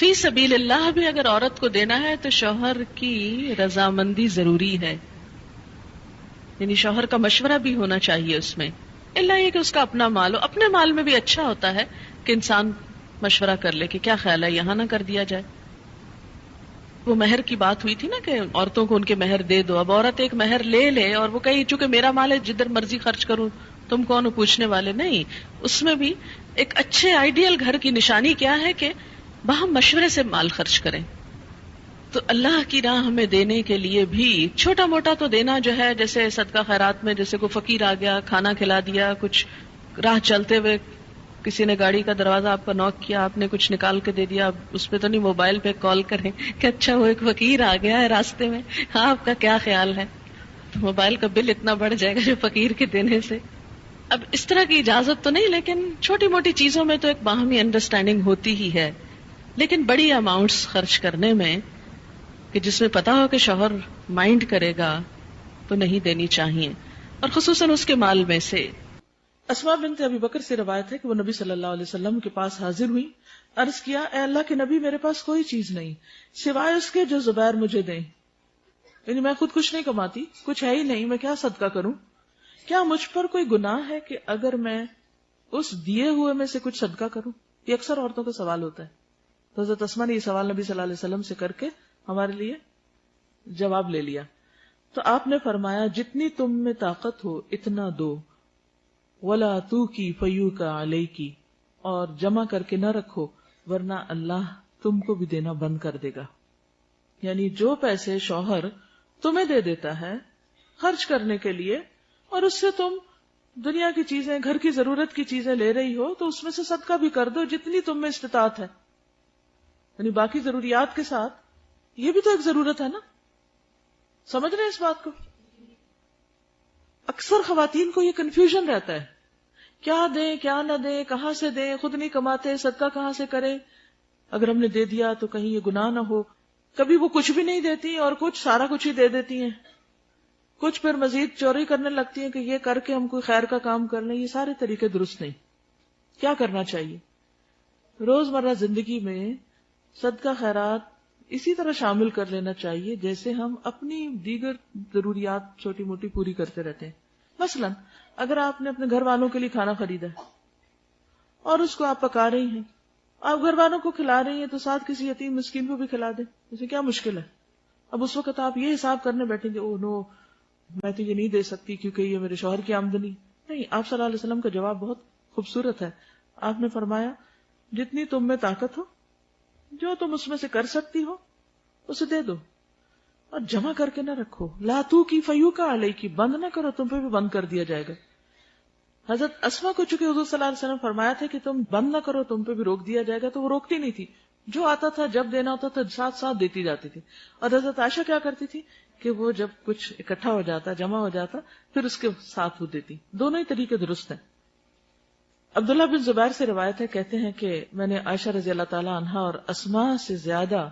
فی سبیل اللہ بھی اگر عورت کو دینا ہے تو شوہر کی رضامندی ضروری ہے، یعنی شوہر کا مشورہ بھی ہونا چاہیے اس میں. اللہ یہ کہ اس کا اپنا مال ہو. اپنے مال میں بھی اچھا ہوتا ہے کہ انسان مشورہ کر لے کہ کیا خیال ہے یہاں نہ کر دیا جائے. وہ مہر کی بات ہوئی تھی نا کہ عورتوں کو ان کے مہر دے دو. اب عورت ایک مہر لے لے اور وہ کہے چونکہ میرا مال ہے جدھر مرضی خرچ کروں، تم کون ہو پوچھنے والے. نہیں، اس میں بھی ایک اچھے آئیڈیل گھر کی نشانی کیا ہے کہ باہم مشورے سے مال خرچ کریں. تو اللہ کی راہ ہمیں دینے کے لیے بھی چھوٹا موٹا تو دینا جو ہے، جیسے صدقہ خیرات میں جیسے کوئی فقیر آ گیا کھانا کھلا دیا، کچھ راہ چلتے ہوئے کسی نے گاڑی کا دروازہ آپ کا نوک کیا، آپ نے کچھ نکال کے دے دیا. اس پہ تو نہیں، موبائل پہ کال کریں کہ اچھا وہ ایک فقیر آ گیا ہے راستے میں، ہاں آپ کا کیا خیال ہے. تو موبائل کا بل اتنا بڑھ جائے گا جو فقیر کے دینے سے. اب اس طرح کی اجازت تو نہیں، لیکن چھوٹی موٹی چیزوں میں تو ایک باہمی انڈرسٹینڈنگ ہوتی ہی ہے. لیکن بڑی اماؤنٹس خرچ کرنے میں کہ جس میں پتا ہو کہ شوہر مائنڈ کرے گا تو نہیں دینی چاہیے، اور خصوصاً اس کے مال میں سے. اسماء بنت ابی بکر سے روایت ہے کہ وہ نبی صلی اللہ علیہ وسلم کے پاس حاضر ہوئی. عرض کیا، اے اللہ کے نبی، میرے پاس کوئی چیز نہیں سوائے اس کے جو زبیر مجھے دیں. یعنی میں خود کچھ نہیں کماتی، کچھ ہے ہی نہیں، میں کیا صدقہ کروں؟ کیا مجھ پر کوئی گناہ ہے کہ اگر میں اس دیے ہوئے میں سے کچھ صدقہ کروں؟ یہ اکثر عورتوں کا سوال ہوتا ہے. تو حضرت اسماء نے یہ سوال نبی صلی اللہ علیہ وسلم سے کر کے ہمارے لیے جواب لے لیا. تو آپ نے فرمایا، جتنی تم میں طاقت ہو اتنا دو، ولا تو کی فیو کا علیہ کی، اور جمع کر کے نہ رکھو ورنہ اللہ تم کو بھی دینا بند کر دے گا. یعنی جو پیسے شوہر تمہیں دے دیتا ہے خرچ کرنے کے لیے، اور اس سے تم دنیا کی چیزیں، گھر کی ضرورت کی چیزیں لے رہی ہو، تو اس میں سے صدقہ بھی کر دو جتنی تم میں استطاعت ہے. یعنی باقی ضروریات کے ساتھ یہ بھی تو ایک ضرورت ہے نا. سمجھ رہے ہیں اس بات کو؟ اکثر خواتین کو یہ کنفیوژن رہتا ہے، کیا دیں کیا نہ دیں، کہاں سے دیں، خود نہیں کماتے، صدقہ کہاں سے کریں، اگر ہم نے دے دیا تو کہیں یہ گناہ نہ ہو. کبھی وہ کچھ بھی نہیں دیتی اور کچھ سارا کچھ ہی دے دیتی ہیں. کچھ پھر مزید چوری کرنے لگتی ہیں کہ یہ کر کے ہم کوئی خیر کا کام کر لیں. یہ سارے طریقے درست نہیں. کیا کرنا چاہیے؟ روزمرہ زندگی میں صدقہ خیرات اسی طرح شامل کر لینا چاہیے جیسے ہم اپنی دیگر ضروریات چھوٹی موٹی پوری کرتے رہتے ہیں. مثلا اگر آپ نے اپنے گھر والوں کے لیے کھانا خریدا ہے اور اس کو آپ پکا رہی ہیں، آپ گھر والوں کو کھلا رہی ہیں تو ساتھ کسی یتیم مسکین کو بھی کھلا دیں، اسے کیا مشکل ہے؟ اب اس وقت آپ یہ حساب کرنے بیٹھیں گے، او نو میں تو یہ نہیں دے سکتی کیونکہ یہ میرے شوہر کی آمدنی نہیں. آپ صلی اللہ علیہ وسلم کا جواب بہت خوبصورت ہے. آپ نے فرمایا، جتنی تم میں طاقت ہو، جو تم اس میں سے کر سکتی ہو اسے دے دو، اور جمع کر کے نہ رکھو. لا تو کی فیو کا علیہ کی، بند نہ کرو، تم پہ بھی بند کر دیا جائے گا. حضرت اسماء کو چونکہ حضور صلی اللہ علیہ وسلم فرمایا تھا کہ تم بند نہ کرو، تم پہ بھی روک دیا جائے گا، تو وہ روکتی نہیں تھی. جو آتا تھا جب دینا ہوتا تھا ساتھ ساتھ دیتی جاتی تھی. اور حضرت عائشہ کیا کرتی تھی کہ وہ جب کچھ اکٹھا ہو جاتا، جمع ہو جاتا، پھر اس کے ساتھ وہ دیتی. دونوں ہی طریقے درست ہیں. عبداللہ بن زبیر سے روایت ہے، کہتے ہیں کہ میں نے عائشہ رضی اللہ تعالی عنہا اور اسماء سے زیادہ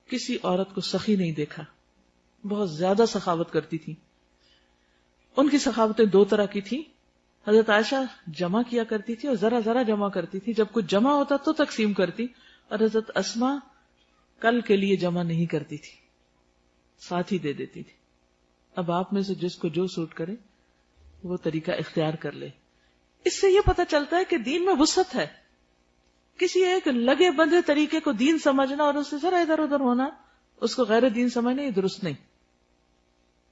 کسی عورت کو سخی نہیں دیکھا. بہت زیادہ سخاوت کرتی تھی. ان کی سخاوتیں دو طرح کی تھی. حضرت عائشہ جمع کیا کرتی تھی اور ذرا ذرا جمع کرتی تھی، جب کچھ جمع ہوتا تو تقسیم کرتی. اور حضرت اسماء کل کے لیے جمع نہیں کرتی تھی، ساتھ ہی دے دیتی تھی. اب آپ میں سے جس کو جو سوٹ کرے وہ طریقہ اختیار کر لے. اس سے یہ پتہ چلتا ہے کہ دین میں وسعت ہے. کسی ایک لگے بندھے طریقے کو دین سمجھنا اور اس سے ذرا ادھر ادھر ہونا، اس کو غیر دین سمجھنا، یہ درست نہیں.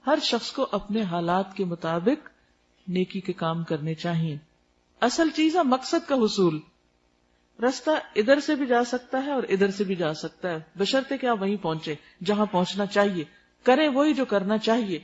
ہر شخص کو اپنے حالات کے مطابق نیکی کے کام کرنے چاہیے. اصل چیز ہے مقصد کا حصول. رستہ ادھر سے بھی جا سکتا ہے اور ادھر سے بھی جا سکتا ہے، بشرطے کہ آپ وہیں پہنچے جہاں پہنچنا چاہیے، کریں وہی جو کرنا چاہیے.